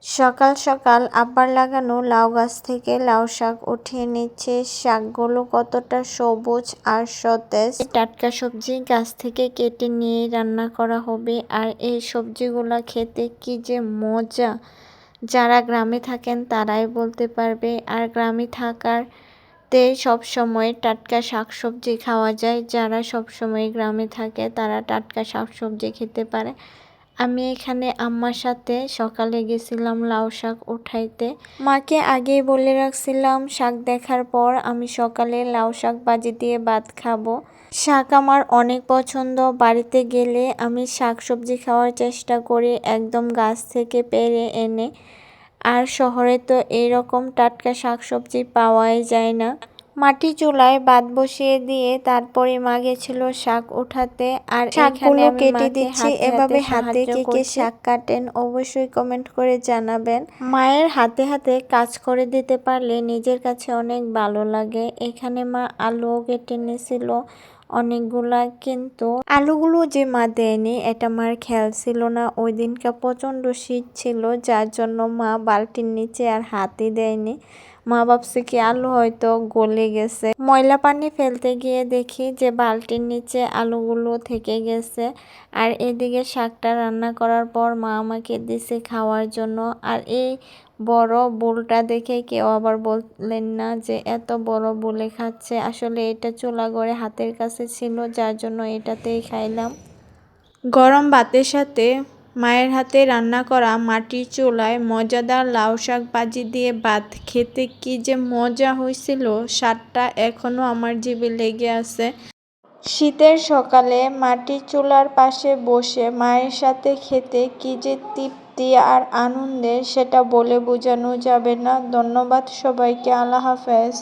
সকাল সকাল আব্বার লাগানো লাউ গাছ থেকে লাউ শাক উঠিয়ে নিচ্ছে। শাকগুলো কতটা সবুজ আর সতেজ। টাটকা সবজি গাছ থেকে কেটে নিয়ে রান্না করা হবে। আর এই সবজিগুলো খেতে কি যে মজা, যারা গ্রামে থাকেন তারাই বলতে পারবে। আর গ্রামে থাকাতে সবসময় টাটকা শাকসবজি খাওয়া যায়। যারা সবসময় গ্রামে থাকে তারা টাটকা শাকসবজি খেতে পারে। আমি এখানে আম্মার সাথে সকালে গেছিলাম লাউ শাক উঠাইতে। মাকে আগেই বলে রাখছিলাম শাক দেখার পর আমি সকালে লাউ শাক ভাজি দিয়ে ভাত খাবো। শাক আমার অনেক পছন্দ। বাড়িতে গেলে আমি শাক সবজি খাওয়ার চেষ্টা করি একদম গাছ থেকে পেড়ে এনে। আর শহরে তো এইরকম টাটকা শাক সবজি পাওয়াই যায় না। মাটি চুলায় ভাত বসিয়ে দিয়ে তারপরে মা গেছিল শাক উঠাতে। আর শাকগুলো কেটে দিচ্ছি। এভাবে হাতে কে শাক কাটেন অবশ্যই কমেন্ট করে জানাবেন। মায়ের হাতে হাতে কাজ করে দিতে পারলে নিজের কাছে অনেক ভালো লাগে। এখানে মা আলুও কেটে নিয়েছিল অনেকগুলা, কিন্তু আলুগুলো যে মা দেয়নি এটা মার খেয়াল ছিল না। ওই দিনকা প্রচন্ড শীত ছিল, যার জন্য মা বালতির নিচে আর হাতই দেয়নি। মা ভাবছে কি আলু হয়তো গলে গেছে। ময়লা পানি ফেলতে গিয়ে দেখি যে বালতির নিচে আলুগুলো থেকে গেছে। আর এদিকে শাকটা রান্না করার পর মা আমাকে দিছে খাওয়ার জন্য। আর এই বড় বোলটা দেখে কেউ আবার বললেন না যে এত বড় বোলে খাচ্ছে। আসলে এটা চুলা ঘরে হাতের কাছে ছিল, যার জন্য এটাতেই খাইলাম। গরম ভাতের সাথে মায়ের হাতে রান্না করা মাটির চুলায় মজাদার লাউ শাক ভাজি দিয়ে ভাত খেতে কি যে মজা হয়েছিল, স্বাদটা এখনো আমার জিভে লেগে আছে। শীতের সকালে মাটির চুলার পাশে বসে মায়ের সাথে খেতে কি যে তৃপ্তি আর আনন্দের, সেটা বলে বোঝানো যাবে না। ধন্যবাদ সবাইকে। আল্লাহ হাফেজ।